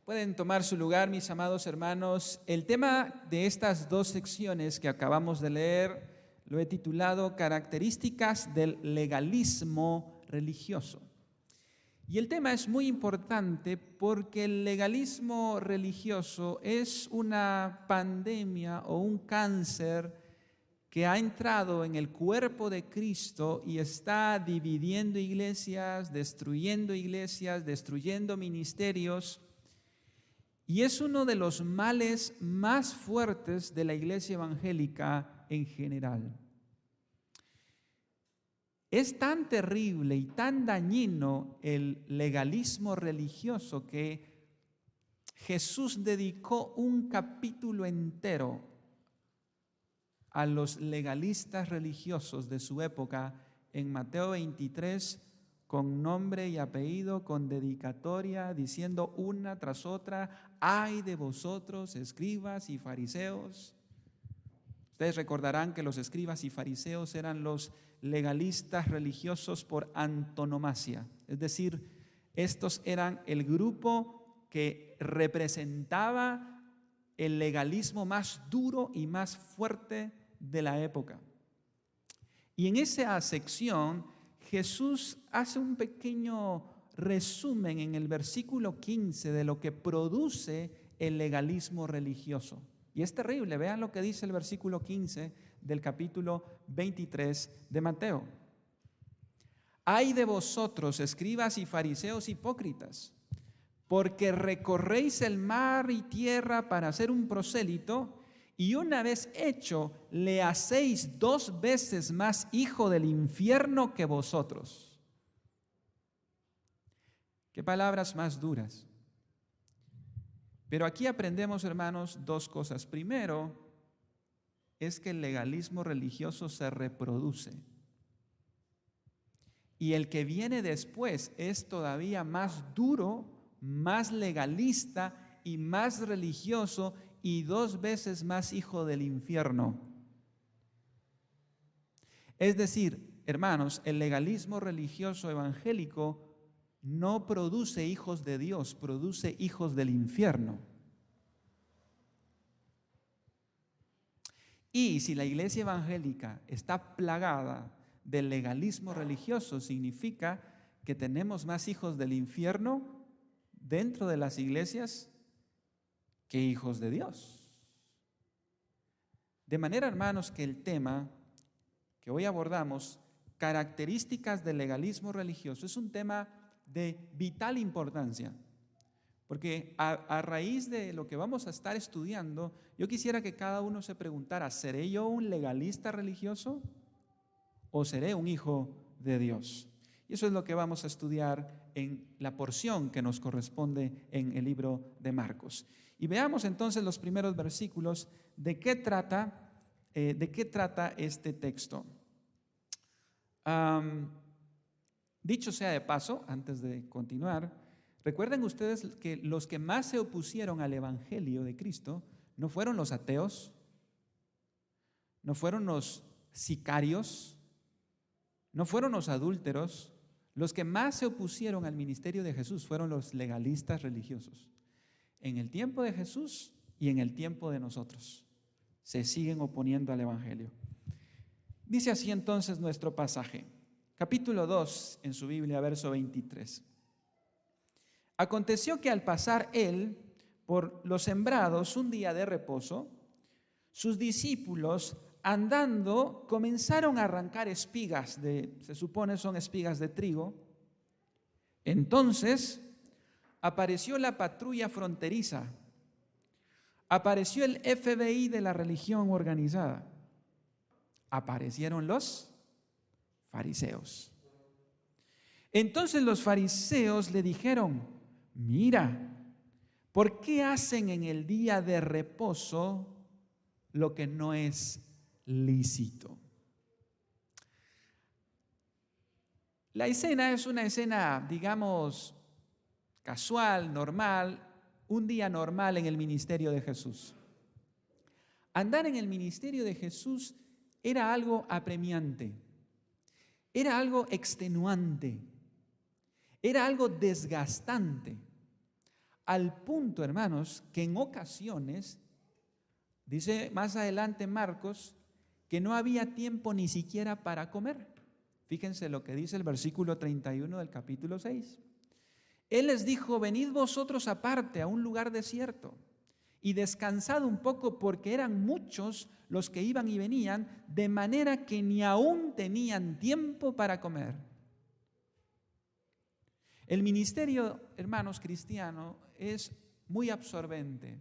Pueden tomar su lugar, mis amados hermanos. El tema de estas dos secciones que acabamos de leer lo he titulado Características del legalismo religioso. Y el tema es muy importante porque el legalismo religioso es una pandemia o un cáncer que ha entrado en el cuerpo de Cristo y está dividiendo iglesias, destruyendo ministerios. Y es uno de los males más fuertes de la iglesia evangélica en general. Es tan terrible y tan dañino el legalismo religioso que Jesús dedicó un capítulo entero a los legalistas religiosos de su época en Mateo 23, con nombre y apellido, con dedicatoria, diciendo una tras otra: ¡ay de vosotros, escribas y fariseos! Ustedes recordarán que los escribas y fariseos eran los legalistas religiosos por antonomasia, es decir, estos eran el grupo que representaba el legalismo más duro y más fuerte de la época. Y en esa sección Jesús hace un pequeño resumen en el versículo 15 de lo que produce el legalismo religioso. Y es terrible, vean lo que dice el versículo 15 del capítulo 23 de Mateo. ¡ay de vosotros, escribas y fariseos hipócritas! Porque recorréis el mar y tierra para hacer un prosélito, y una vez hecho, le hacéis 2 veces más hijo del infierno que vosotros. Qué palabras más duras. Pero aquí aprendemos, hermanos, 2 cosas. Primero, es que el legalismo religioso se reproduce. Y el que viene después es todavía más duro, más legalista y más religioso y 2 veces más hijo del infierno. Es decir, hermanos, el legalismo religioso evangélico no produce hijos de Dios, produce hijos del infierno. Y si la iglesia evangélica está plagada del legalismo religioso, significa que tenemos más hijos del infierno dentro de las iglesias que hijos de Dios. De manera, hermanos, que el tema que hoy abordamos, características del legalismo religioso, es un tema de vital importancia, porque a raíz de lo que vamos a estar estudiando, yo quisiera que cada uno se preguntara: ¿seré yo un legalista religioso o seré un hijo de Dios? Y eso es lo que vamos a estudiar en la porción que nos corresponde en el libro de Marcos. Y veamos entonces los primeros versículos de qué trata este texto. Dicho sea de paso, antes de continuar, recuerden ustedes que los que más se opusieron al evangelio de Cristo no fueron los ateos, no fueron los sicarios, no fueron los adúlteros. Los que más se opusieron al ministerio de Jesús fueron los legalistas religiosos. En el tiempo de Jesús y en el tiempo de nosotros se siguen oponiendo al evangelio. Dice así entonces nuestro pasaje, capítulo 2 en su Biblia, verso 23. Aconteció que al pasar él por los sembrados un día de reposo, sus discípulos andando comenzaron a arrancar espigas se supone son espigas de trigo. Entonces apareció la patrulla fronteriza, apareció el FBI de la religión organizada, aparecieron los fariseos. Entonces los fariseos le dijeron: mira, ¿por qué hacen en el día de reposo lo que no es lícito? La escena es una escena, digamos, casual, normal, un día normal en el ministerio de Jesús. Andar en el ministerio de Jesús era algo apremiante, era algo extenuante, era algo desgastante. al punto, hermanos, que en ocasiones, dice más adelante Marcos, que no había tiempo ni siquiera para comer. Fíjense lo que dice el versículo 31 del capítulo 6. Él les dijo: venid vosotros aparte a un lugar desierto y descansad un poco, porque eran muchos los que iban y venían, de manera que ni aún tenían tiempo para comer. El ministerio, hermanos, cristiano es muy absorbente.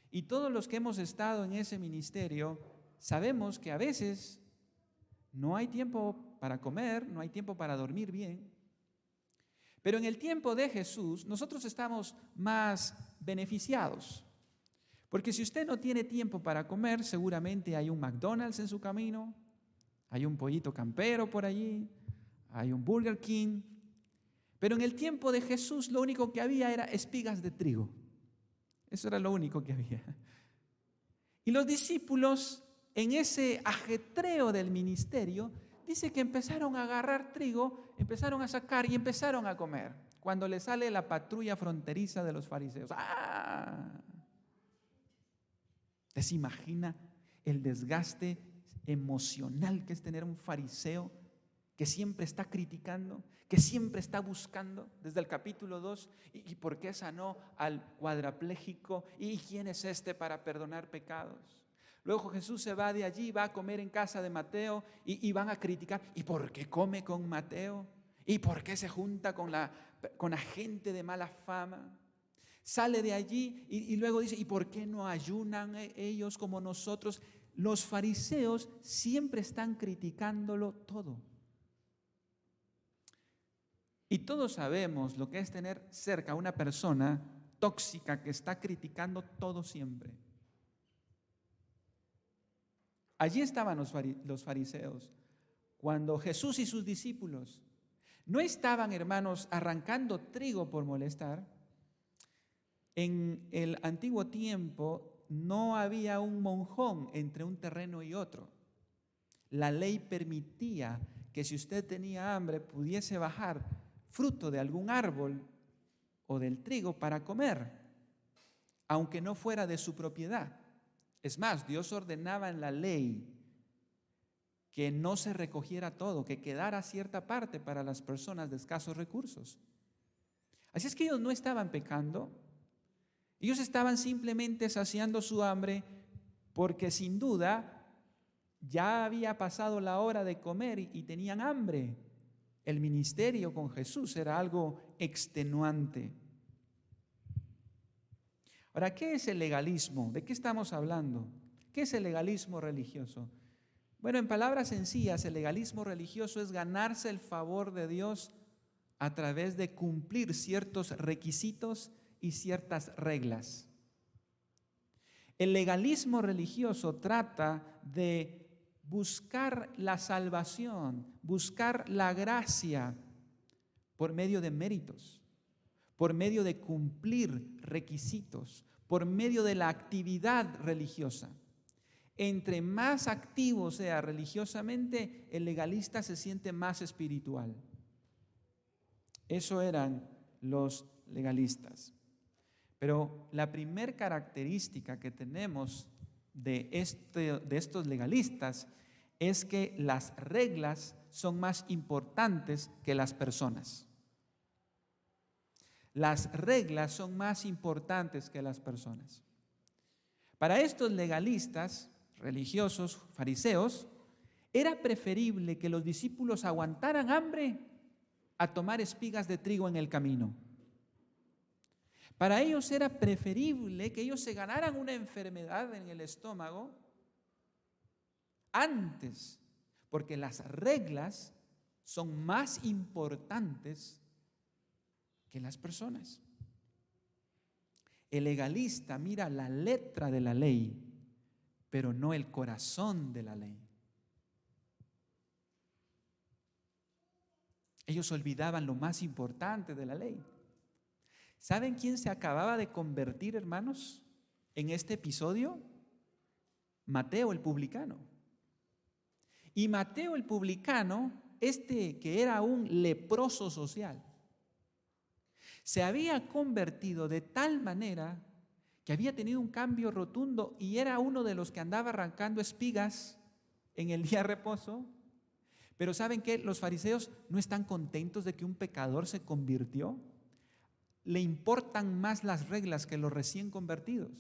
Y todos los que hemos estado en ese ministerio sabemos que a veces no hay tiempo para comer, no hay tiempo para dormir bien. Pero en el tiempo de Jesús nosotros estamos más beneficiados. Porque si usted no tiene tiempo para comer, seguramente hay un McDonald's en su camino, hay un Pollito Campero por allí, hay un Burger King. Pero en el tiempo de Jesús lo único que había era espigas de trigo. Eso era lo único que había. Y los discípulos, en ese ajetreo del ministerio, dice que empezaron a agarrar trigo, empezaron a sacar y empezaron a comer. Cuando le sale la patrulla fronteriza de los fariseos. ¡Ah! ¿Usted se imagina el desgaste emocional que es tener un fariseo que siempre está criticando, que siempre está buscando? Desde el capítulo 2, ¿y por qué sanó al cuadrapléjico? ¿Y quién es este para perdonar pecados? Luego Jesús se va de allí, va a comer en casa de Mateo y van a criticar: ¿y por qué come con Mateo? ¿Y por qué se junta con la gente de mala fama? Sale de allí y luego dice: ¿y por qué no ayunan ellos como nosotros? Los fariseos siempre están criticándolo todo. Y todos sabemos lo que es tener cerca a una persona tóxica que está criticando todo siempre. Allí estaban los fariseos cuando Jesús y sus discípulos no estaban, hermanos, arrancando trigo por molestar. En el antiguo tiempo no había un monjón entre un terreno y otro. La ley permitía que si usted tenía hambre pudiese bajar fruto de algún árbol o del trigo para comer, aunque no fuera de su propiedad. Es más, Dios ordenaba en la ley que no se recogiera todo, que quedara cierta parte para las personas de escasos recursos. Así es que ellos no estaban pecando, ellos estaban simplemente saciando su hambre, porque sin duda ya había pasado la hora de comer y tenían hambre. El ministerio con Jesús era algo extenuante. Ahora, ¿qué es el legalismo? ¿De qué estamos hablando? ¿Qué es el legalismo religioso? Bueno, en palabras sencillas, el legalismo religioso es ganarse el favor de Dios a través de cumplir ciertos requisitos y ciertas reglas. El legalismo religioso trata de buscar la salvación, buscar la gracia por medio de méritos, por medio de cumplir requisitos, por medio de la actividad religiosa. Entre más activo sea religiosamente, el legalista se siente más espiritual. Eso eran los legalistas. Pero la primer característica que tenemos de estos legalistas es que las reglas son más importantes que las personas. Las reglas son más importantes que las personas. Para estos legalistas, religiosos, fariseos, era preferible que los discípulos aguantaran hambre a tomar espigas de trigo en el camino. Para ellos era preferible que ellos se ganaran una enfermedad en el estómago antes, porque las reglas son más importantes que las personas. El legalista mira la letra de la ley, pero no el corazón de la ley. Ellos olvidaban lo más importante de la ley. ¿Saben quién se acababa de convertir, hermanos, en este episodio? Mateo el publicano. Y Mateo el publicano, que era un leproso social, Se había convertido de tal manera que había tenido un cambio rotundo y era uno de los que andaba arrancando espigas en el día de reposo. Pero ¿saben qué? Los fariseos no están contentos de que un pecador se convirtió. Le importan más las reglas que los recién convertidos.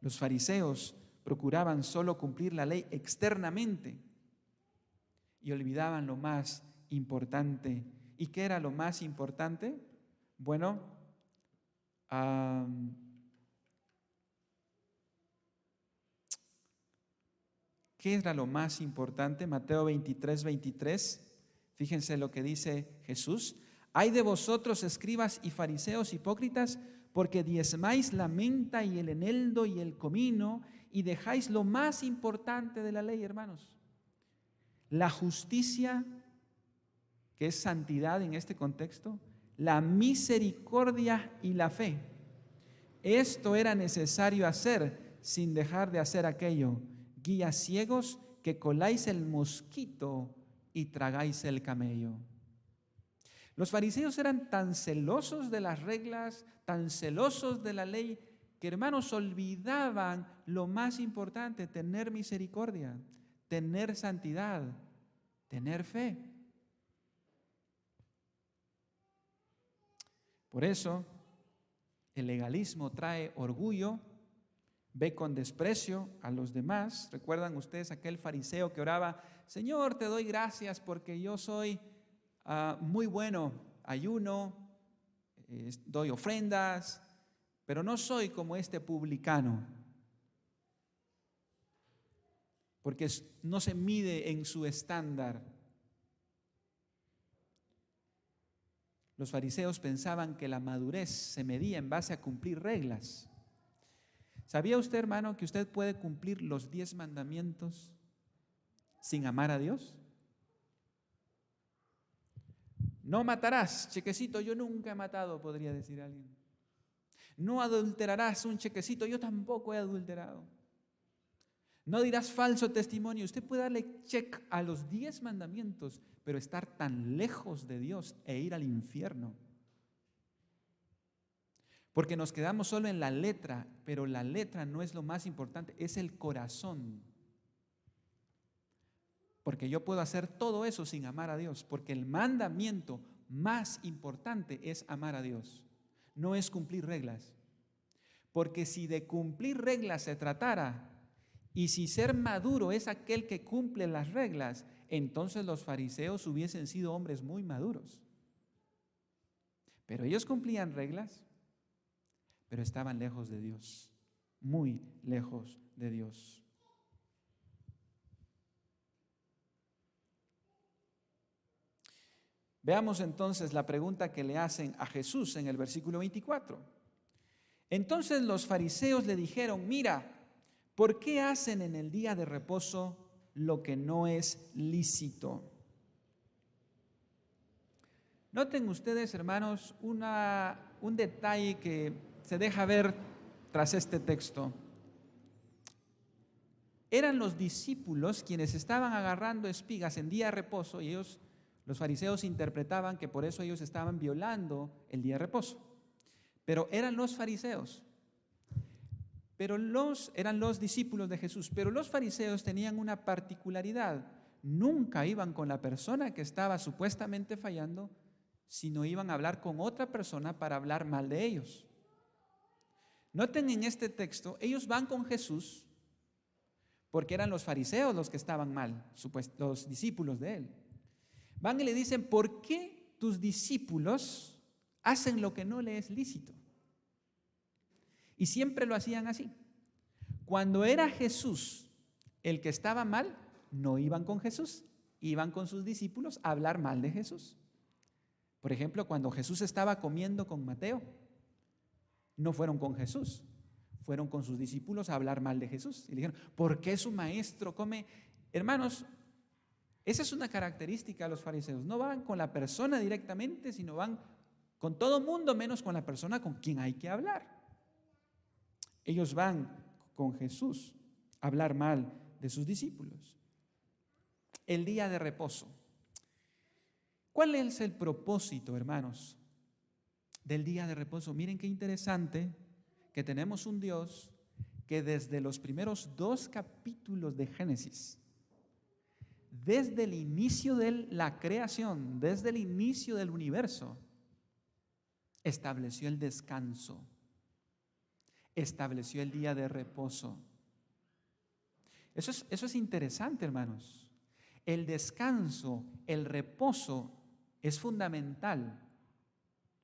Los fariseos procuraban solo cumplir la ley externamente y olvidaban lo más importante. ¿Y qué era lo más importante? Bueno, ¿qué era lo más importante? Mateo 23, 23. Fíjense lo que dice Jesús. Ay de vosotros, escribas y fariseos hipócritas, porque diezmáis la menta y el eneldo y el comino y dejáis lo más importante de la ley, hermanos. La justicia, que es santidad en este contexto, la misericordia y la fe. Esto era necesario hacer sin dejar de hacer aquello. Guías ciegos que coláis el mosquito y tragáis el camello. Los fariseos eran tan celosos de las reglas, tan celosos de la ley, que hermanos olvidaban lo más importante: tener misericordia, tener santidad, tener fe. Por eso, el legalismo trae orgullo, ve con desprecio a los demás. ¿Recuerdan ustedes aquel fariseo que oraba: Señor, te doy gracias porque yo soy muy bueno, ayuno, doy ofrendas, pero no soy como este publicano, porque no se mide en su estándar? Los fariseos pensaban que la madurez se medía en base a cumplir reglas. ¿Sabía usted, hermano, que usted puede cumplir los 10 mandamientos sin amar a Dios? No matarás, chequecito, yo nunca he matado, podría decir alguien. No adulterarás, un chequecito, yo tampoco he adulterado. No dirás falso testimonio. Usted puede darle check a los 10 mandamientos, pero estar tan lejos de Dios e ir al infierno. Porque nos quedamos solo en la letra, pero la letra no es lo más importante, es el corazón. Porque yo puedo hacer todo eso sin amar a Dios, porque el mandamiento más importante es amar a Dios, no es cumplir reglas. Porque si de cumplir reglas se tratara, y si ser maduro es aquel que cumple las reglas, entonces los fariseos hubiesen sido hombres muy maduros. Pero ellos cumplían reglas, pero estaban lejos de Dios, muy lejos de Dios. Veamos entonces la pregunta que le hacen a Jesús en el versículo 24. Entonces los fariseos le dijeron: mira, ¿por qué hacen en el día de reposo lo que no es lícito? Noten ustedes, hermanos, un detalle que se deja ver tras este texto. Eran los discípulos quienes estaban agarrando espigas en día de reposo y ellos, los fariseos, interpretaban que por eso ellos estaban violando el día de reposo. Pero eran los fariseos. Eran los discípulos de Jesús, pero los fariseos tenían una particularidad: nunca iban con la persona que estaba supuestamente fallando, sino iban a hablar con otra persona para hablar mal de ellos. Noten en este texto, ellos van con Jesús porque eran los fariseos los que estaban mal, los discípulos de él. Van y le dicen: ¿por qué tus discípulos hacen lo que no les es lícito? Y siempre lo hacían así. Cuando era Jesús el que estaba mal, no iban con Jesús, iban con sus discípulos a hablar mal de Jesús. Por ejemplo, cuando Jesús estaba comiendo con Mateo, no fueron con Jesús, fueron con sus discípulos a hablar mal de Jesús. Y le dijeron: ¿por qué su maestro come? Hermanos, esa es una característica de los fariseos. No van con la persona directamente, sino van con todo mundo menos con la persona con quien hay que hablar. Ellos van con Jesús a hablar mal de sus discípulos. El día de reposo. ¿Cuál es el propósito, hermanos, del día de reposo? Miren qué interesante que tenemos un Dios que desde los primeros 2 capítulos de Génesis, desde el inicio de la creación, desde el inicio del universo, estableció el descanso, estableció el día de reposo. Eso es interesante, hermanos. El descanso, el reposo es fundamental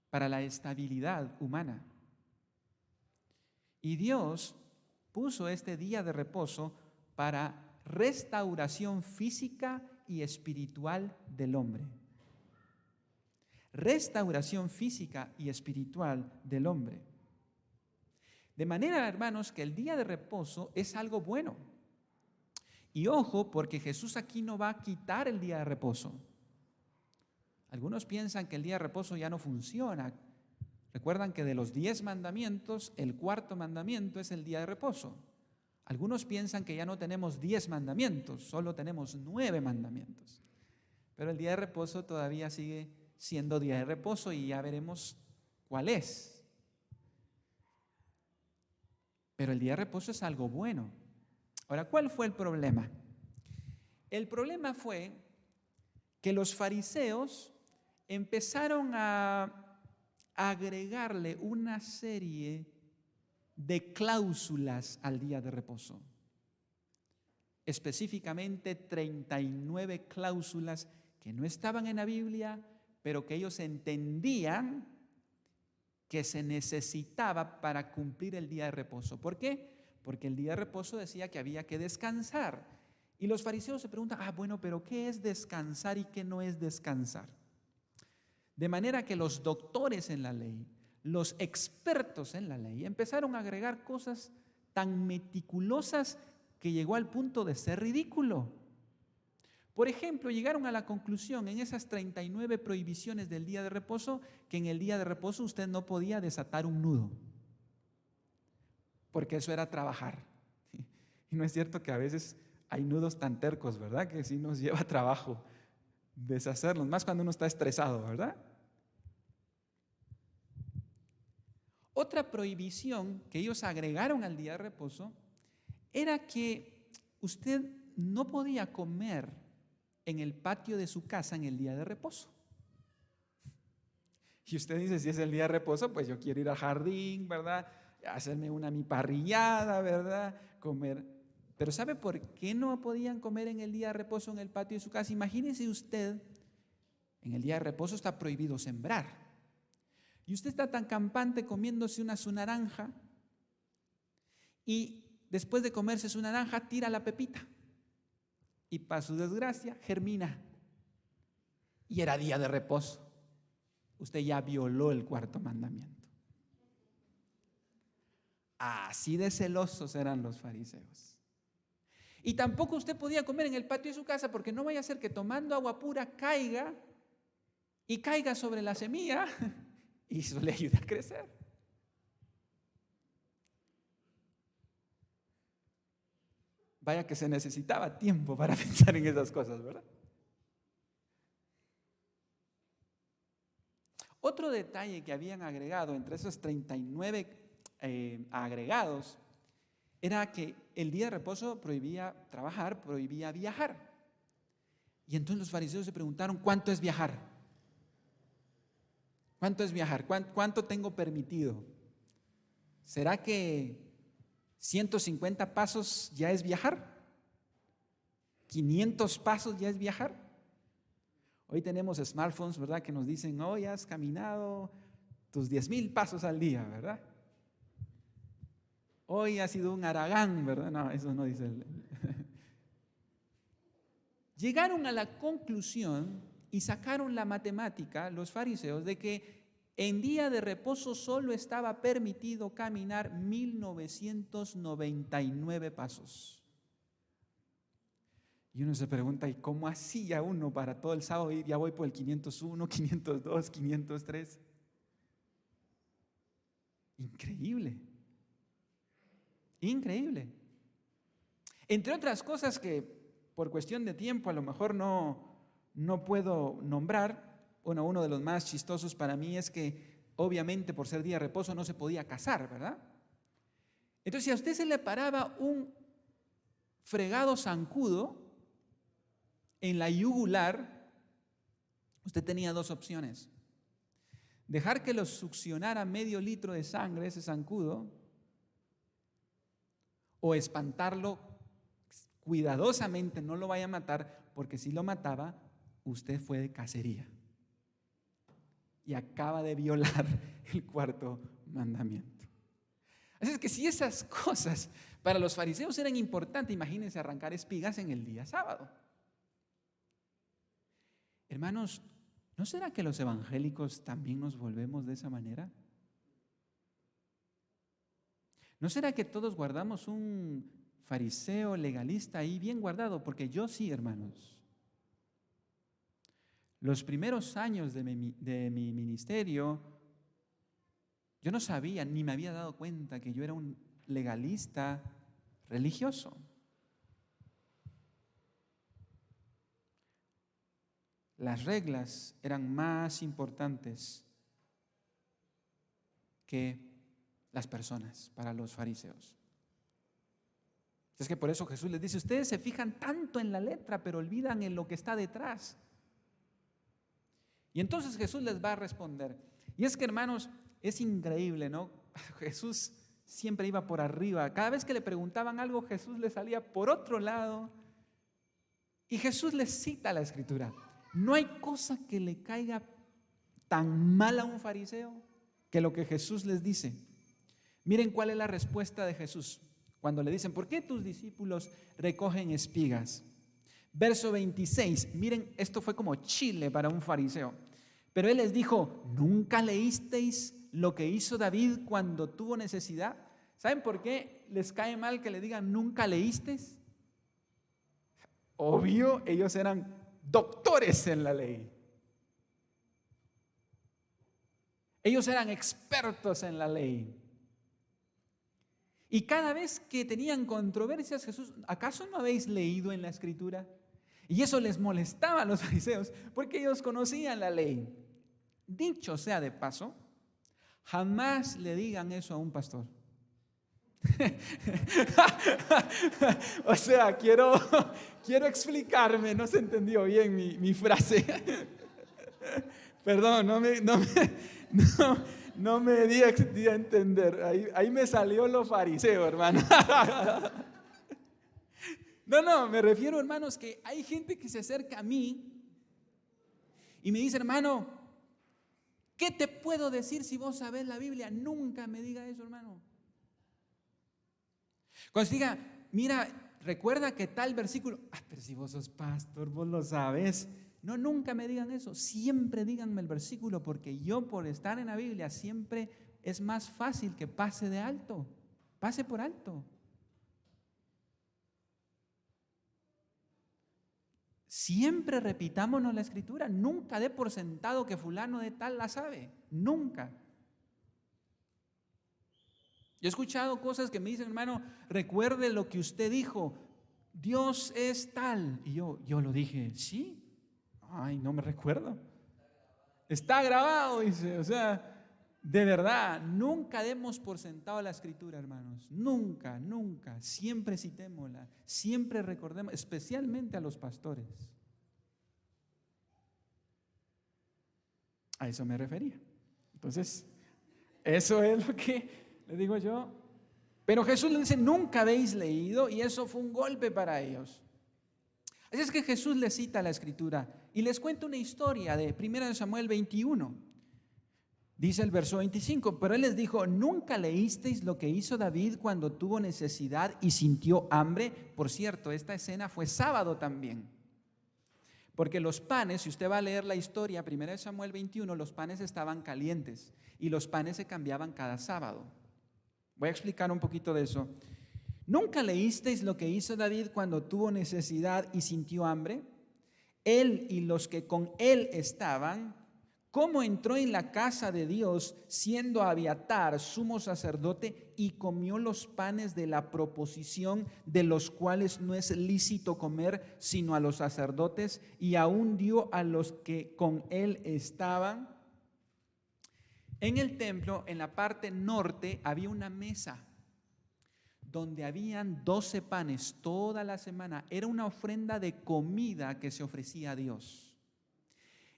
para la estabilidad humana. Y Dios puso este día de reposo para restauración física y espiritual del hombre. Restauración física y espiritual del hombre. De manera, hermanos, que el día de reposo es algo bueno. Y ojo, porque Jesús aquí no va a quitar el día de reposo. Algunos piensan que el día de reposo ya no funciona. Recuerdan que de los 10 mandamientos, el 4.º mandamiento es el día de reposo. Algunos piensan que ya no tenemos 10 mandamientos, solo tenemos 9 mandamientos. Pero el día de reposo todavía sigue siendo día de reposo y ya veremos cuál es. Pero el día de reposo es algo bueno. Ahora, ¿cuál fue el problema? El problema fue que los fariseos empezaron a agregarle una serie de cláusulas al día de reposo. Específicamente 39 cláusulas que no estaban en la Biblia, pero que ellos entendían que se necesitaba para cumplir el día de reposo. ¿Por qué? Porque el día de reposo decía que había que descansar. Y los fariseos se preguntan, bueno, pero ¿qué es descansar y qué no es descansar? De manera que los doctores en la ley, los expertos en la ley, empezaron a agregar cosas tan meticulosas que llegó al punto de ser ridículo. Por ejemplo, llegaron a la conclusión en esas 39 prohibiciones del día de reposo que en el día de reposo usted no podía desatar un nudo, porque eso era trabajar. Y no es cierto que a veces hay nudos tan tercos, ¿verdad? Que sí nos lleva trabajo deshacerlos, más cuando uno está estresado, ¿verdad? Otra prohibición que ellos agregaron al día de reposo era que usted no podía comer en el patio de su casa en el día de reposo. Y usted dice, si es el día de reposo, pues yo quiero ir al jardín, ¿verdad? Hacerme mi parrillada, ¿verdad? Comer. Pero ¿sabe por qué no podían comer en el día de reposo en el patio de su casa? Imagínese usted, en el día de reposo está prohibido sembrar. Y usted está tan campante comiéndose su naranja y después de comerse su naranja tira la pepita y para su desgracia germina. Y era día de reposo. Usted ya violó el 4.º mandamiento. Así de celosos eran los fariseos. Y tampoco usted podía comer en el patio de su casa porque no vaya a ser que tomando agua pura caiga sobre la semilla y eso le ayude a crecer. Vaya que se necesitaba tiempo para pensar en esas cosas, ¿verdad? Otro detalle que habían agregado entre esos 39 agregados era que el día de reposo prohibía trabajar, prohibía viajar. Y entonces los fariseos se preguntaron, ¿cuánto es viajar? ¿Cuánto es viajar? ¿Cuánto tengo permitido? ¿Será que 150 pasos ya es viajar? ¿500 pasos ya es viajar? Hoy tenemos smartphones, ¿verdad? Que nos dicen, hoy has caminado tus 10,000 pasos al día, ¿verdad? Hoy has sido un haragán, ¿verdad? No, eso no dice Llegaron a la conclusión y sacaron la matemática, los fariseos, de que en día de reposo solo estaba permitido caminar 1,999 pasos. Y uno se pregunta, ¿y cómo hacía uno para todo el sábado? Ya voy por el 501, 502, 503. Increíble. Increíble. Entre otras cosas que por cuestión de tiempo a lo mejor no puedo nombrar, bueno, uno de los más chistosos para mí es que obviamente por ser día de reposo no se podía cazar, ¿verdad? Entonces si a usted se le paraba un fregado zancudo en la yugular, usted tenía dos opciones: dejar que lo succionara medio litro de sangre ese zancudo, o espantarlo cuidadosamente, no lo vaya a matar, porque si lo mataba, usted fue de cacería y acaba de violar el cuarto mandamiento. Así es que si esas cosas para los fariseos eran importantes, imagínense arrancar espigas en el día sábado. Hermanos, ¿no será que los evangélicos también nos volvemos de esa manera? ¿No será que todos guardamos un fariseo legalista ahí bien guardado? Porque yo sí, hermanos. Los primeros años de mi ministerio, yo no sabía ni me había dado cuenta que yo era un legalista religioso. Las reglas eran más importantes que las personas para los fariseos. Es que por eso Jesús les dice: ustedes se fijan tanto en la letra, pero olvidan en lo que está detrás. Y entonces Jesús les va a responder. Y es que, hermanos, es increíble, ¿no? Jesús siempre iba por arriba. Cada vez que le preguntaban algo, Jesús le salía por otro lado. Y Jesús les cita la Escritura. No hay cosa que le caiga tan mal a un fariseo que lo que Jesús les dice. Miren cuál es la respuesta de Jesús cuando le dicen: ¿por qué tus discípulos recogen espigas? Verso 26, miren, esto fue como chile para un fariseo. Pero él les dijo: ¿nunca leísteis lo que hizo David cuando tuvo necesidad? ¿Saben por qué les cae mal que le digan nunca leísteis? Obvio, ellos eran doctores en la ley. Ellos eran expertos en la ley. Y cada vez que tenían controversias, Jesús: ¿acaso no habéis leído en la Escritura? Y eso les molestaba a los fariseos porque ellos conocían la ley. Dicho sea de paso, jamás le digan eso a un pastor. O sea, quiero explicarme, no se entendió bien mi frase. Perdón, no me di a entender. Ahí me salió lo fariseo, hermano. No, me refiero, hermanos, que hay gente que se acerca a mí y me dice: hermano, ¿qué te puedo decir si vos sabés la Biblia? Nunca me diga eso, hermano. Cuando se diga: mira, recuerda que tal versículo, pero si vos sos pastor, vos lo sabes. No, nunca me digan eso. Siempre díganme el versículo, porque yo, por estar en la Biblia, siempre es más fácil que pase de alto. Pase por alto. Siempre repitámonos la Escritura. Nunca dé por sentado que fulano de tal la sabe. Nunca. Yo he escuchado cosas que me dicen: hermano, recuerde lo que usted dijo. Dios es tal. Y yo lo dije. ¿Sí? Ay, no me recuerdo. Está grabado, dice. O sea, de verdad, nunca demos por sentado la Escritura, hermanos. Nunca, nunca. Siempre citémosla. Siempre recordemos, especialmente a los pastores. A eso me refería. Entonces, eso es lo que le digo yo. Pero Jesús le dice: nunca habéis leído, y eso fue un golpe para ellos. Así es que Jesús les cita la Escritura y les cuenta una historia de 1 Samuel 21. Dice el verso 25: pero él les dijo: ¿nunca leísteis lo que hizo David cuando tuvo necesidad y sintió hambre? Por cierto, esta escena fue sábado también. Porque los panes, si usted va a leer la historia, 1 Samuel 21, los panes estaban calientes y los panes se cambiaban cada sábado. Voy a explicar un poquito de eso. ¿Nunca leísteis lo que hizo David cuando tuvo necesidad y sintió hambre? Él y los que con él estaban cómo entró en la casa de Dios siendo Abiatar sumo sacerdote y comió los panes de la proposición, de los cuales no es lícito comer sino a los sacerdotes, y aún dio a los que con él estaban. En el templo, en la parte norte, había una mesa donde habían 12 panes toda la semana. Era una ofrenda de comida que se ofrecía a Dios.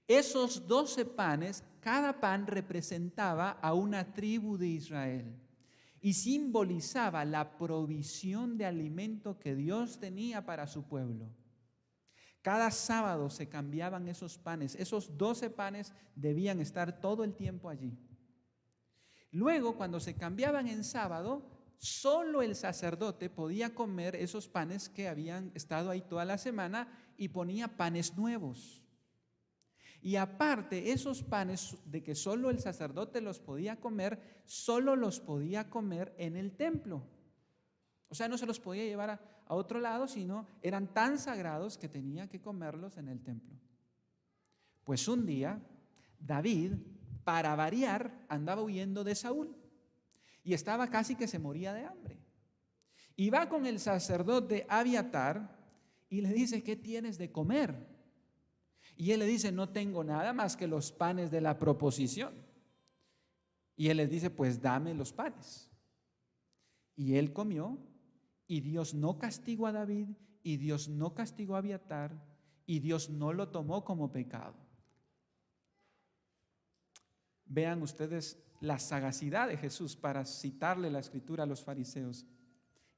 Esos 12 panes, cada pan representaba a una tribu de Israel y simbolizaba la provisión de alimento que Dios tenía para su pueblo. Cada sábado se cambiaban esos panes. Esos 12 panes debían estar todo el tiempo allí. Luego, cuando se cambiaban en sábado, solo el sacerdote podía comer esos panes que habían estado ahí toda la semana y ponía panes nuevos. Y aparte, esos panes de que solo el sacerdote los podía comer, solo los podía comer en el templo. O sea, no se los podía llevar a otro lado, sino eran tan sagrados que tenía que comerlos en el templo. Pues un día, David, para variar, andaba huyendo de Saúl y estaba casi que se moría de hambre. Y va con el sacerdote Abiatar y le dice: ¿qué tienes de comer? Y él le dice: no tengo nada más que los panes de la proposición. Y él les dice: pues dame los panes. Y él comió, y Dios no castigó a David, y Dios no castigó a Abiatar, y Dios no lo tomó como pecado. Vean ustedes la sagacidad de Jesús para citarle la escritura a los fariseos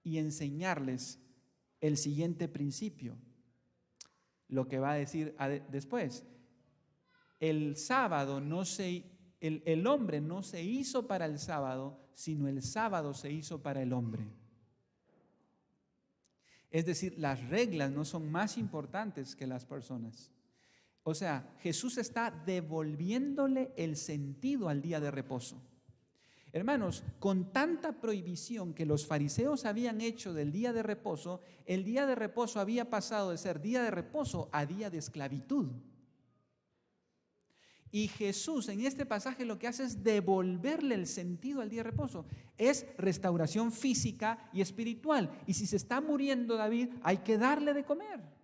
y enseñarles el siguiente principio. Lo que va a decir después: el hombre no se hizo para el sábado, sino el sábado se hizo para el hombre. Es decir, las reglas no son más importantes que las personas. O sea, Jesús está devolviéndole el sentido al día de reposo. Hermanos, con tanta prohibición que los fariseos habían hecho del día de reposo, el día de reposo había pasado de ser día de reposo a día de esclavitud. Y Jesús en este pasaje lo que hace es devolverle el sentido al día de reposo. Es restauración física y espiritual. Y si se está muriendo David, hay que darle de comer.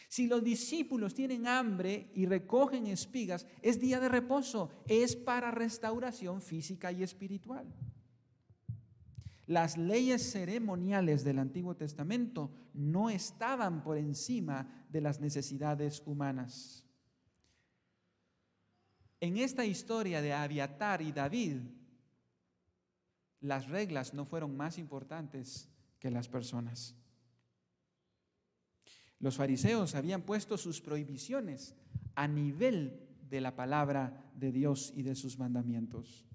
Si los discípulos tienen hambre y recogen espigas, es día de reposo, es para restauración física y espiritual. Las leyes ceremoniales del Antiguo Testamento no estaban por encima de las necesidades humanas. En esta historia de Abiatar y David, las reglas no fueron más importantes que las personas. Los fariseos habían puesto sus prohibiciones a nivel de la palabra de Dios y de sus mandamientos.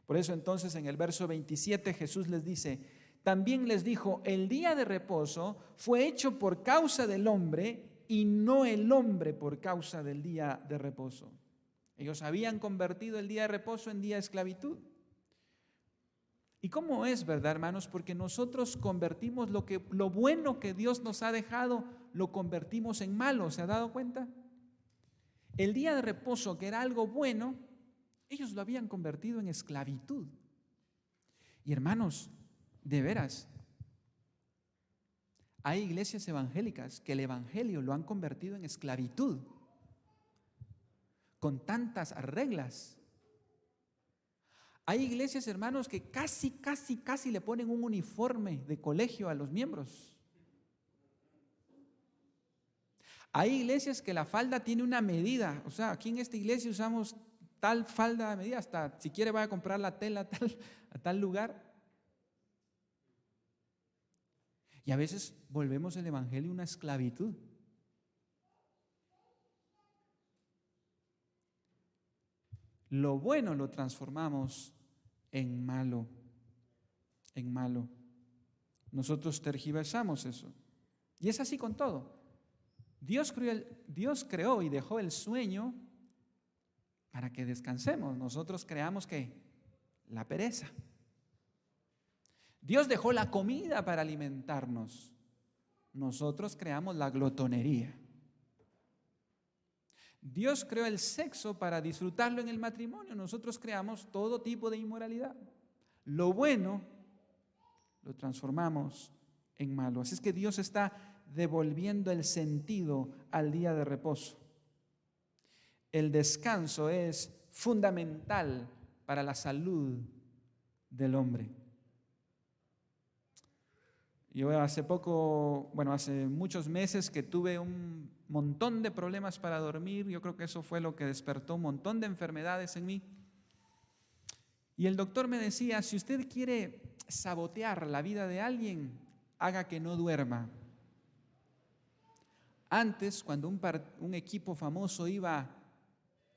Por eso entonces en el verso 27 Jesús les dice: también les dijo, el día de reposo fue hecho por causa del hombre y no el hombre por causa del día de reposo. Ellos habían convertido el día de reposo en día de esclavitud. ¿Y cómo es, verdad, hermanos? Porque nosotros convertimos lo bueno que Dios nos ha dejado, lo convertimos en malo. ¿Se ha dado cuenta? El día de reposo, que era algo bueno, ellos lo habían convertido en esclavitud. Y hermanos, de veras, hay iglesias evangélicas que el evangelio lo han convertido en esclavitud, con tantas reglas. Hay iglesias, hermanos, que casi le ponen un uniforme de colegio a los miembros. Hay iglesias que la falda tiene una medida. O sea, aquí en esta iglesia usamos tal falda de medida, hasta si quiere vaya a comprar la tela a tal lugar. Y a veces volvemos el evangelio una esclavitud. Lo bueno lo transformamos en malo, en malo. Nosotros tergiversamos eso. Y es así con todo. Dios creó y dejó el sueño para que descansemos. Nosotros creamos ¿qué? La pereza. Dios dejó la comida para alimentarnos. Nosotros creamos la glotonería. Dios creó el sexo para disfrutarlo en el matrimonio. Nosotros creamos todo tipo de inmoralidad. Lo bueno lo transformamos en malo. Así es que Dios está devolviendo el sentido al día de reposo. El descanso es fundamental para la salud del hombre. Yo hace muchos meses que tuve un montón de problemas para dormir. Yo creo que eso fue lo que despertó un montón de enfermedades en mí. Y el doctor me decía, si usted quiere sabotear la vida de alguien, haga que no duerma. Antes, cuando un equipo famoso iba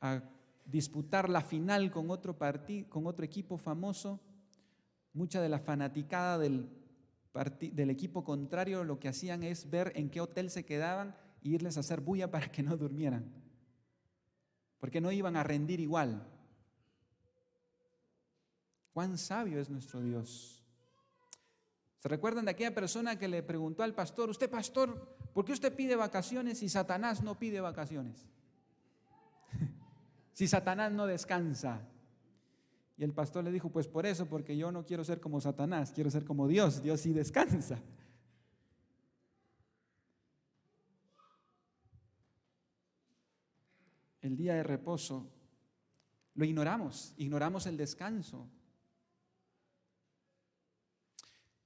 a disputar la final con otro equipo famoso, mucha de la fanaticada del equipo contrario lo que hacían es ver en qué hotel se quedaban e irles a hacer bulla para que no durmieran, porque no iban a rendir igual. Cuán sabio es nuestro Dios. ¿Se recuerdan de aquella persona que le preguntó al pastor, usted pastor, ¿por qué usted pide vacaciones si Satanás no pide vacaciones? Si Satanás no descansa. Y el pastor le dijo, pues por eso, porque yo no quiero ser como Satanás, quiero ser como Dios. Dios sí descansa. El día de reposo lo ignoramos el descanso.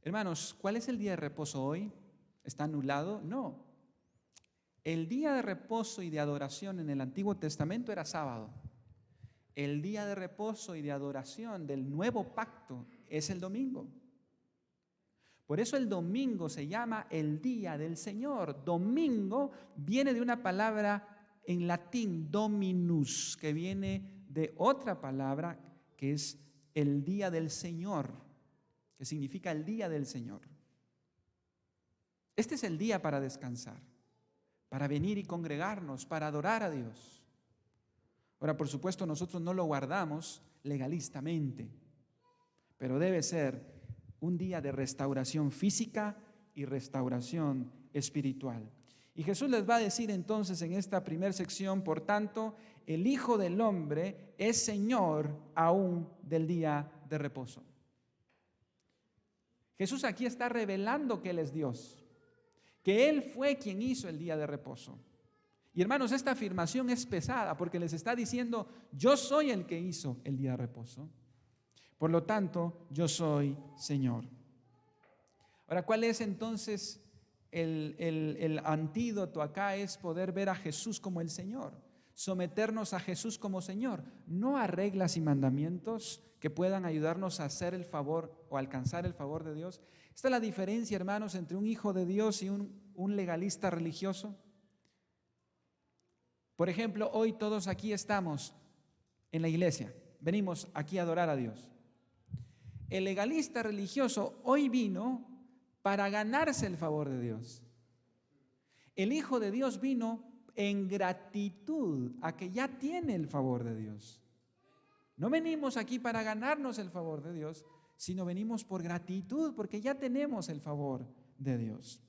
Hermanos, ¿cuál es el día de reposo hoy? ¿Está anulado? No. El día de reposo y de adoración en el Antiguo Testamento era sábado. El día de reposo y de adoración del nuevo pacto es el domingo. Por eso el domingo se llama el día del Señor. Domingo viene de una palabra en latín, dominus, que viene de otra palabra que es el día del Señor, que significa el día del Señor. Este es el día para descansar, para venir y congregarnos, para adorar a Dios. Ahora, por supuesto, nosotros no lo guardamos legalistamente, pero debe ser un día de restauración física y restauración espiritual. Y Jesús les va a decir entonces en esta primera sección, por tanto, el Hijo del Hombre es Señor aún del día de reposo. Jesús aquí está revelando que Él es Dios, que Él fue quien hizo el día de reposo. Y hermanos, esta afirmación es pesada porque les está diciendo, yo soy el que hizo el día de reposo. Por lo tanto, yo soy Señor. Ahora, ¿cuál es entonces el antídoto acá? Es poder ver a Jesús como el Señor, someternos a Jesús como Señor, no a reglas y mandamientos que puedan ayudarnos a hacer el favor o alcanzar el favor de Dios. Esta es la diferencia, hermanos, entre un hijo de Dios y un legalista religioso. Por ejemplo, hoy todos aquí estamos en la iglesia, venimos aquí a adorar a Dios. El legalista religioso hoy vino para ganarse el favor de Dios. El Hijo de Dios vino en gratitud a que ya tiene el favor de Dios. No venimos aquí para ganarnos el favor de Dios, sino venimos por gratitud porque ya tenemos el favor de Dios.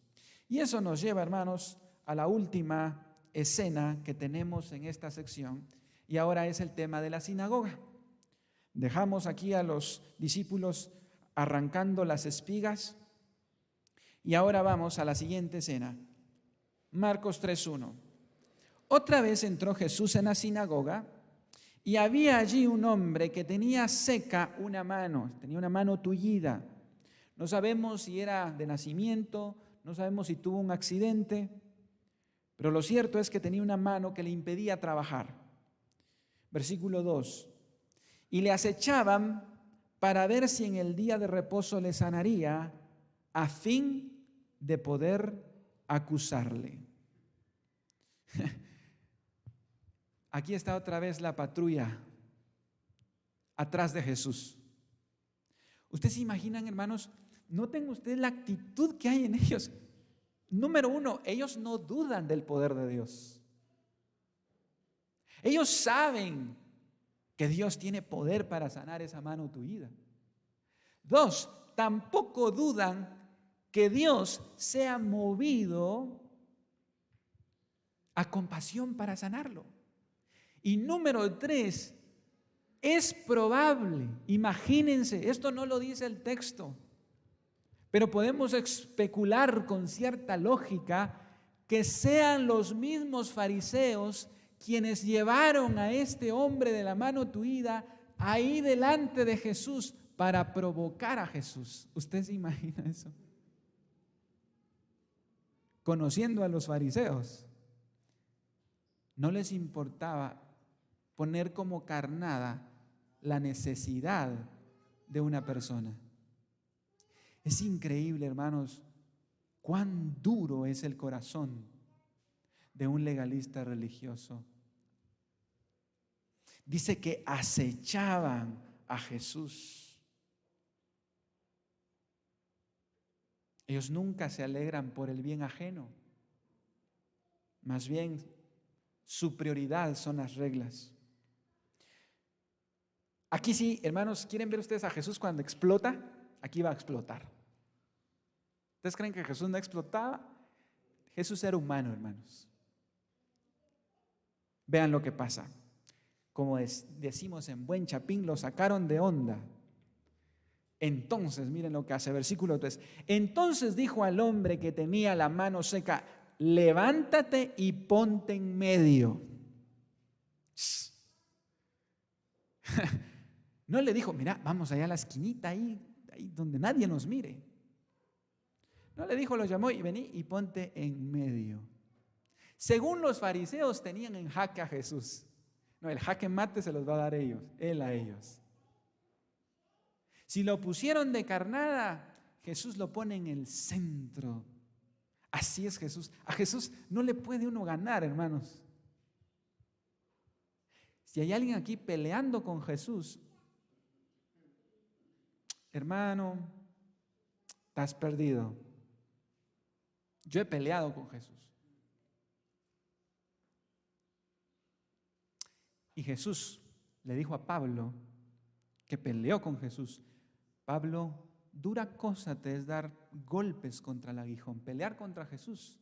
Y eso nos lleva, hermanos, a la última escena que tenemos en esta sección, y ahora es el tema de la sinagoga. Dejamos aquí a los discípulos arrancando las espigas y ahora vamos a la siguiente escena. Marcos 3:1. Otra vez entró Jesús en la sinagoga y había allí un hombre que tenía seca una mano, tenía una mano tullida. No sabemos si era de nacimiento, no sabemos si tuvo un accidente, pero lo cierto es que tenía una mano que le impedía trabajar. Versículo 2. Y le acechaban para ver si en el día de reposo le sanaría, a fin de poder acusarle. Aquí está otra vez la patrulla atrás de Jesús. ¿Ustedes se imaginan, hermanos? Noten ustedes la actitud que hay en ellos. Número uno, ellos no dudan del poder de Dios. Ellos saben que Dios tiene poder para sanar esa mano tullida. Dos, tampoco dudan que Dios sea movido a compasión para sanarlo. Y número 3, es probable, imagínense, esto no lo dice el texto, pero podemos especular con cierta lógica que sean los mismos fariseos quienes llevaron a este hombre de la mano tuida ahí delante de Jesús para provocar a Jesús. ¿Usted se imagina eso? Conociendo a los fariseos, no les importaba poner como carnada la necesidad de una persona. Es increíble, hermanos, cuán duro es el corazón de un legalista religioso. Dice que acechaban a Jesús. Ellos nunca se alegran por el bien ajeno. Más bien, su prioridad son las reglas. Aquí sí, hermanos, ¿quieren ver ustedes a Jesús cuando explota? Aquí va a explotar. ¿Ustedes creen que Jesús no explotaba? Jesús era humano, hermanos. Vean lo que pasa. Como decimos en buen chapín, lo sacaron de onda. Entonces, miren lo que hace, versículo 3. Entonces dijo al hombre que tenía la mano seca: levántate y ponte en medio. No le dijo, mira, vamos allá a la esquinita, ahí donde nadie nos mire. No le dijo, lo llamó y vení y ponte en medio. Según los fariseos, tenían en jaque a Jesús. No, el jaque mate se los va a dar él a ellos. Si lo pusieron de carnada, Jesús lo pone en el centro. Así es Jesús. A Jesús no le puede uno ganar, hermanos. Si hay alguien aquí peleando con Jesús, hermano, estás perdido. Yo he peleado con Jesús. Y Jesús le dijo a Pablo, que peleó con Jesús: Pablo, dura cosa te es dar golpes contra el aguijón. Pelear contra Jesús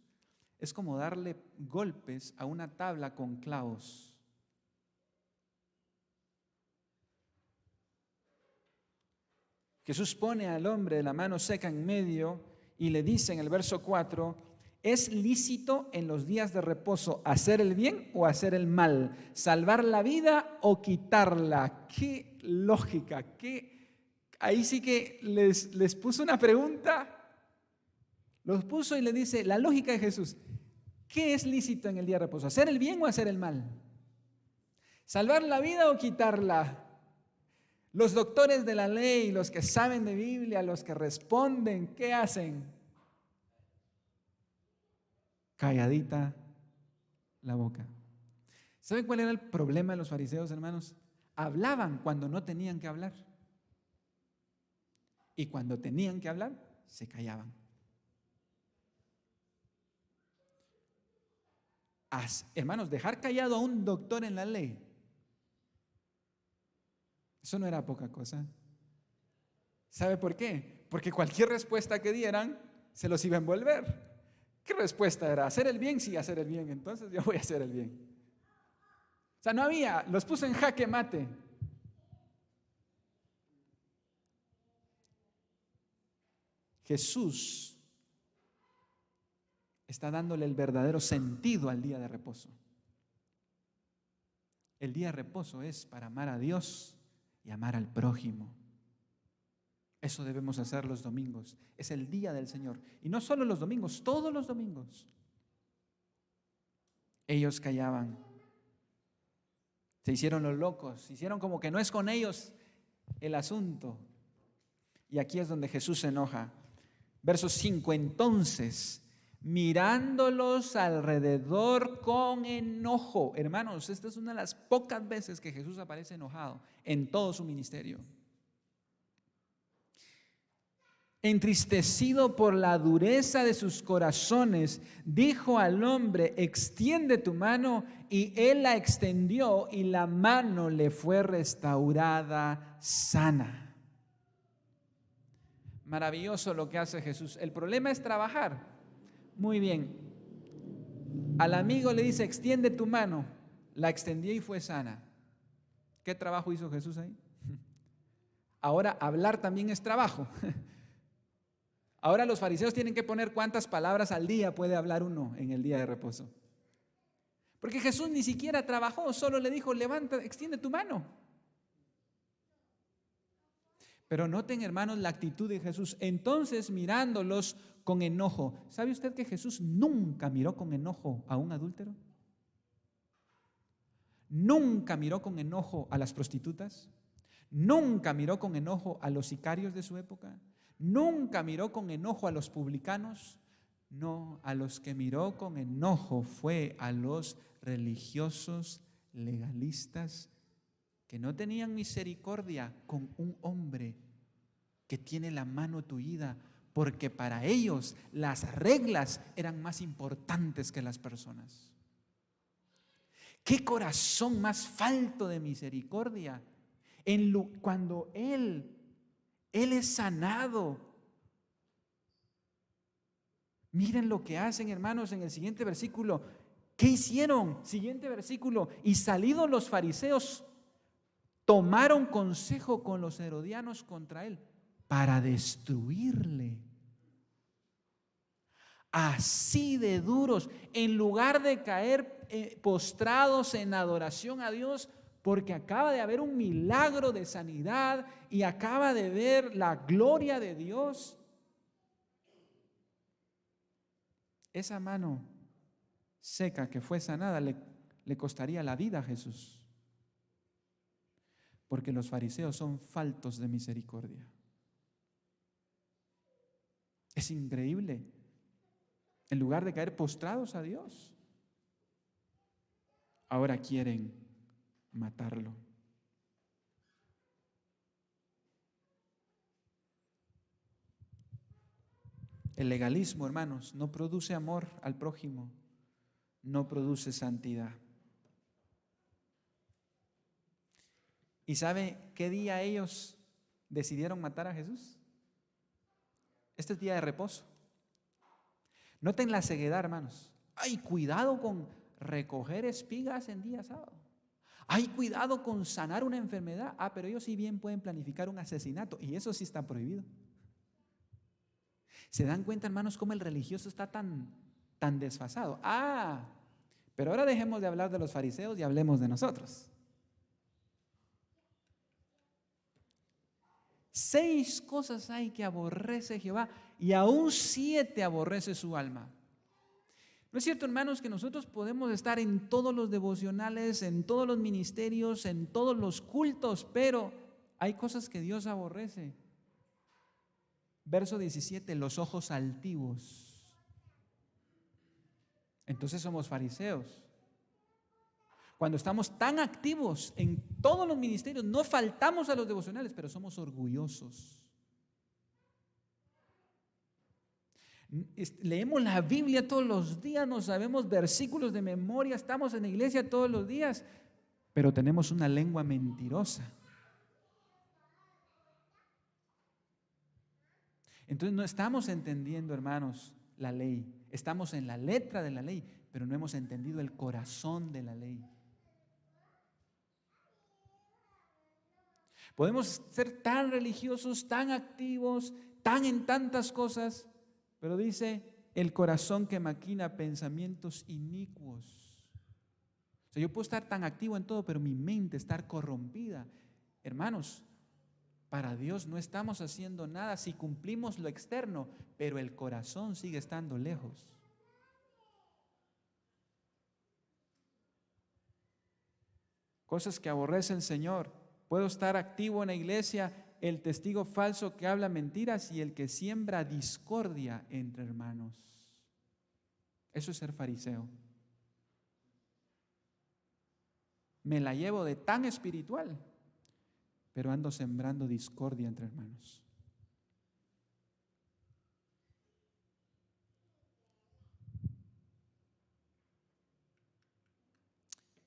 es como darle golpes a una tabla con clavos. Jesús pone al hombre de la mano seca en medio y le dice en el verso 4: ¿es lícito en los días de reposo hacer el bien o hacer el mal? ¿Salvar la vida o quitarla? ¡Qué lógica! Ahí sí que les puso una pregunta. Los puso y le dice la lógica de Jesús. ¿Qué es lícito en el día de reposo? ¿Hacer el bien o hacer el mal? ¿Salvar la vida o quitarla? Los doctores de la ley, los que saben de Biblia, los que responden, ¿qué hacen? Calladita la boca. ¿Saben cuál era el problema de los fariseos, hermanos? Hablaban cuando no tenían que hablar. Y cuando tenían que hablar, se callaban. Hermanos, dejar callado a un doctor en la ley, eso no era poca cosa. ¿Sabe por qué? Porque cualquier respuesta que dieran se los iba a envolver. ¿Qué respuesta era? ¿Hacer el bien? Sí, hacer el bien. Entonces yo voy a hacer el bien. O sea, no había, los puso en jaque mate. Jesús está dándole el verdadero sentido al día de reposo. El día de reposo es para amar a Dios y amar al prójimo. Eso debemos hacer los domingos. Es el día del Señor. Y no solo los domingos, todos los domingos. Ellos callaban. Se hicieron los locos. Hicieron como que no es con ellos el asunto. Y aquí es donde Jesús se enoja. Verso 5. Entonces, mirándolos alrededor con enojo. Hermanos, esta es una de las pocas veces que Jesús aparece enojado en todo su ministerio. Entristecido por la dureza de sus corazones, dijo al hombre: extiende tu mano, y él la extendió y la mano le fue restaurada sana. Maravilloso lo que hace Jesús. El problema es trabajar. Muy bien. Al amigo le dice: extiende tu mano. la extendió y fue sana. ¿Qué trabajo hizo Jesús ahí? Ahora hablar también es trabajo. Ahora los fariseos tienen que poner cuántas palabras al día puede hablar uno en el día de reposo. Porque Jesús ni siquiera trabajó, solo le dijo, levanta, extiende tu mano. Pero noten, hermanos, la actitud de Jesús. Entonces, mirándolos con enojo. ¿Sabe usted que Jesús nunca miró con enojo a un adúltero? Nunca miró con enojo a las prostitutas. Nunca miró con enojo a los sicarios de su época. Nunca miró con enojo a los publicanos. No, a los que miró con enojo fue a los religiosos legalistas que no tenían misericordia con un hombre que tiene la mano tullida, porque para ellos las reglas eran más importantes que las personas. ¡Qué corazón más falto de misericordia! Cuando Él es sanado. Miren lo que hacen, hermanos, en el siguiente versículo. ¿Qué hicieron? Siguiente versículo. Y salidos los fariseos, tomaron consejo con los herodianos contra él para destruirle. Así de duros, en lugar de caer postrados en adoración a Dios, porque acaba de haber un milagro de sanidad y acaba de ver la gloria de Dios. Esa mano seca que fue sanada le costaría la vida a Jesús. Porque los fariseos son faltos de misericordia. Es increíble. En lugar de caer postrados a Dios, ahora quieren matarlo. El legalismo, hermanos, no produce amor al prójimo, no produce santidad. ¿Y sabe qué día ellos decidieron matar a Jesús? Este es día de reposo. Noten la ceguedad, hermanos. Ay, cuidado con recoger espigas en día sábado. Ay, cuidado con sanar una enfermedad. Pero ellos sí bien pueden planificar un asesinato y eso sí está prohibido. ¿Se dan cuenta, hermanos, cómo el religioso está tan desfasado? Pero ahora dejemos de hablar de los fariseos y hablemos de nosotros. 6 cosas hay que aborrece Jehová y aún 7 aborrece su alma. ¿No es cierto, hermanos, que nosotros podemos estar en todos los devocionales, en todos los ministerios, en todos los cultos, pero hay cosas que Dios aborrece? Verso 17, los ojos altivos. Entonces somos fariseos. Cuando estamos tan activos en todos los ministerios, no faltamos a los devocionales, pero somos orgullosos. Leemos la Biblia todos los días, nos sabemos versículos de memoria, estamos en la iglesia todos los días, pero tenemos una lengua mentirosa. Entonces no estamos entendiendo, hermanos, la ley. Estamos en la letra de la ley, pero no hemos entendido el corazón de la ley. Podemos ser tan religiosos, tan activos, tan en tantas cosas, pero dice el corazón que maquina pensamientos inicuos. O sea, yo puedo estar tan activo en todo, pero mi mente estar corrompida. Hermanos, para Dios no estamos haciendo nada si cumplimos lo externo, pero el corazón sigue estando lejos. Cosas que aborrece el Señor. Puedo estar activo en la iglesia, el testigo falso que habla mentiras y el que siembra discordia entre hermanos. Eso es ser fariseo. Me la llevo de tan espiritual, pero ando sembrando discordia entre hermanos.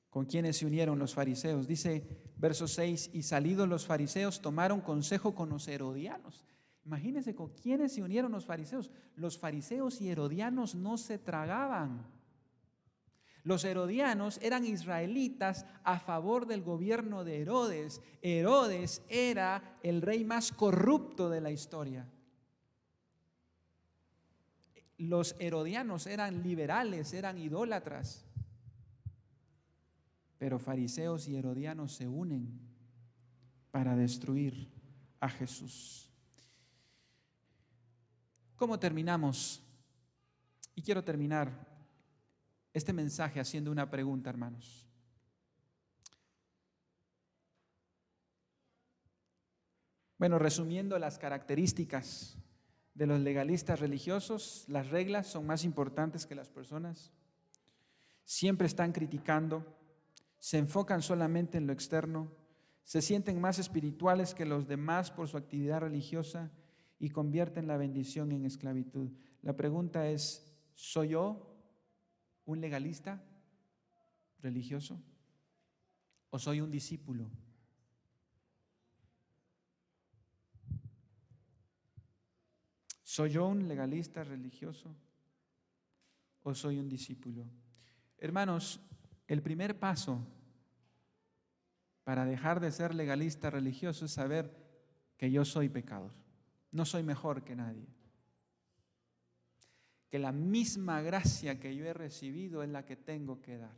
¿Con quiénes se unieron los fariseos? Dice verso 6, y salidos los fariseos tomaron consejo con los herodianos. Imagínense con quiénes se unieron los fariseos. Los fariseos y herodianos no se tragaban. Los herodianos eran israelitas a favor del gobierno de Herodes. Herodes era el rey más corrupto de la historia. Los herodianos eran liberales, eran idólatras. Pero fariseos y herodianos se unen para destruir a Jesús. ¿Cómo terminamos? Y quiero terminar este mensaje haciendo una pregunta, hermanos. Bueno, resumiendo las características de los legalistas religiosos, las reglas son más importantes que las personas. Siempre están criticando, se enfocan solamente en lo externo, se sienten más espirituales que los demás por su actividad religiosa y convierten la bendición en esclavitud. La pregunta es, ¿soy yo un legalista religioso o soy un discípulo? ¿Soy yo un legalista religioso o soy un discípulo? Hermanos, el primer paso para dejar de ser legalista religioso es saber que yo soy pecador. No soy mejor que nadie. Que la misma gracia que yo he recibido es la que tengo que dar.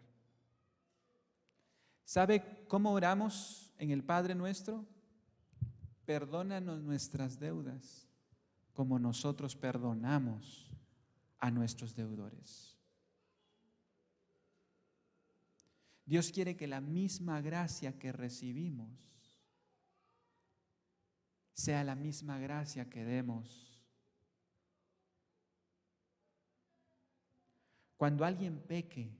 ¿Sabe cómo oramos en el Padre Nuestro? Perdónanos nuestras deudas, como nosotros perdonamos a nuestros deudores. Dios quiere que la misma gracia que recibimos sea la misma gracia que demos. Cuando alguien peque,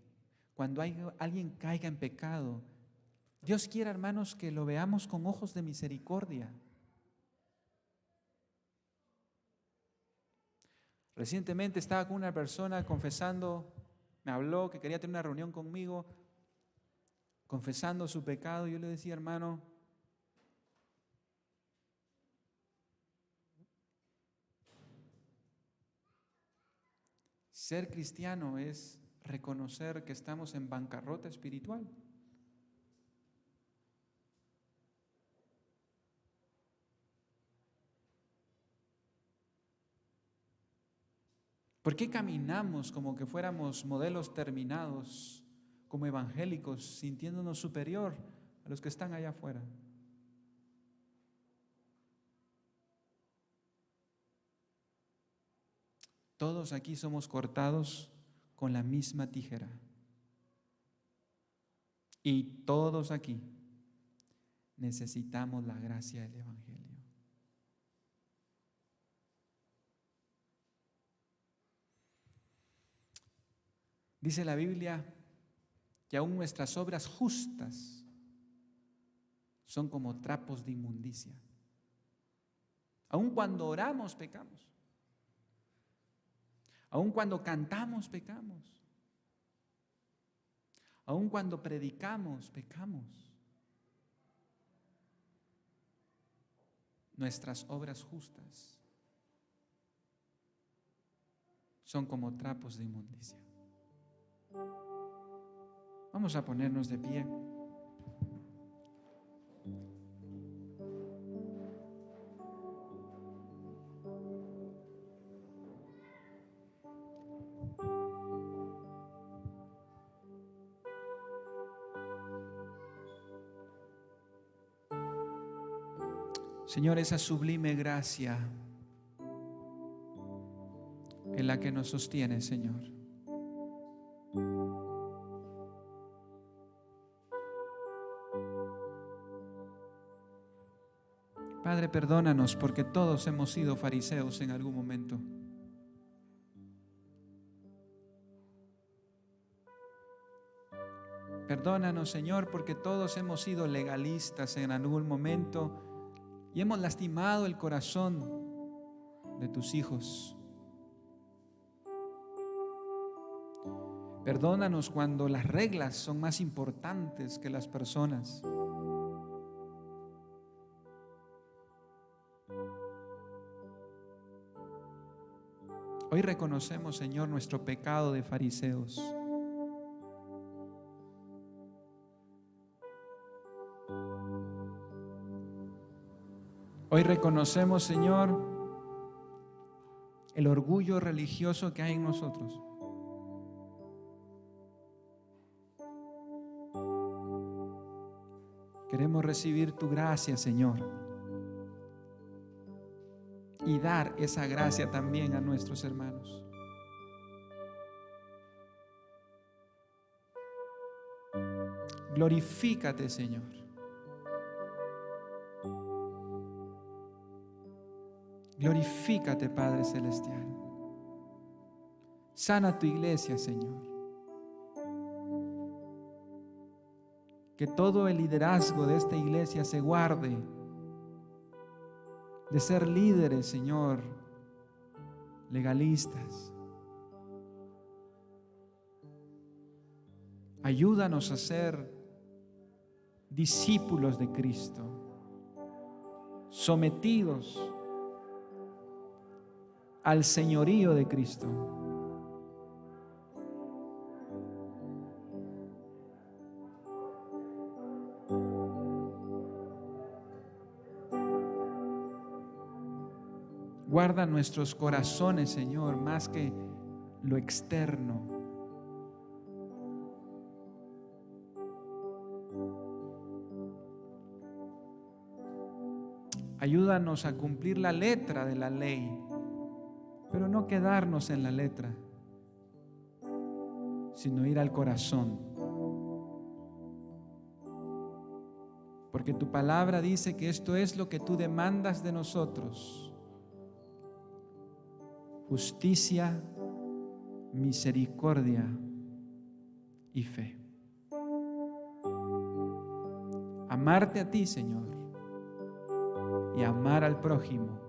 cuando alguien caiga en pecado, Dios quiere, hermanos, que lo veamos con ojos de misericordia. Recientemente estaba con una persona confesando, me habló que quería tener una reunión conmigo, confesando su pecado. Yo le decía, hermano, ser cristiano es reconocer que estamos en bancarrota espiritual. ¿Por qué caminamos como que fuéramos modelos terminados, como evangélicos, sintiéndonos superior a los que están allá afuera? Todos aquí somos cortados con la misma tijera. Y todos aquí necesitamos la gracia del Evangelio. Dice la Biblia que aún nuestras obras justas son como trapos de inmundicia. Aún cuando oramos, pecamos. Aún cuando cantamos, pecamos. Aún cuando predicamos, pecamos. Nuestras obras justas son como trapos de inmundicia. Vamos a ponernos de pie. Señor, esa sublime gracia en la que nos sostiene, Señor. Padre, perdónanos porque todos hemos sido fariseos en algún momento. Perdónanos, Señor, porque todos hemos sido legalistas en algún momento y hemos lastimado el corazón de tus hijos. Perdónanos cuando las reglas son más importantes que las personas. Hoy reconocemos, Señor, nuestro pecado de fariseos. Hoy reconocemos, Señor, el orgullo religioso que hay en nosotros. Queremos recibir tu gracia, Señor, y dar esa gracia también a nuestros hermanos. Glorifícate, Señor. Glorifícate, Padre Celestial. Sana tu iglesia, Señor. Que todo el liderazgo de esta iglesia se guarde de ser líderes, Señor, legalistas. Ayúdanos a ser discípulos de Cristo, sometidos al señorío de Cristo. Guarda nuestros corazones, Señor, más que lo externo. Ayúdanos a cumplir la letra de la ley, pero no quedarnos en la letra, sino ir al corazón. Porque tu palabra dice que esto es lo que tú demandas de nosotros: justicia, misericordia y fe. Amarte a ti, Señor, y amar al prójimo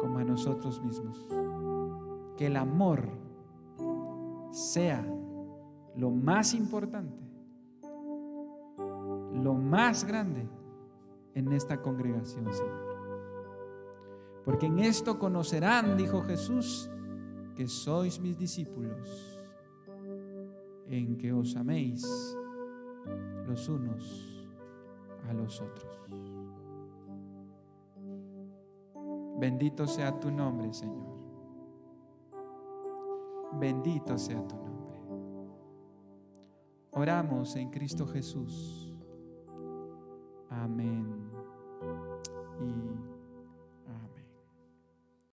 como a nosotros mismos. Que el amor sea lo más importante, lo más grande en esta congregación, Señor. Porque en esto conocerán, dijo Jesús, que sois mis discípulos, en que os améis los unos a los otros. Bendito sea tu nombre, Señor. Bendito sea tu nombre. Oramos en Cristo Jesús. Amén y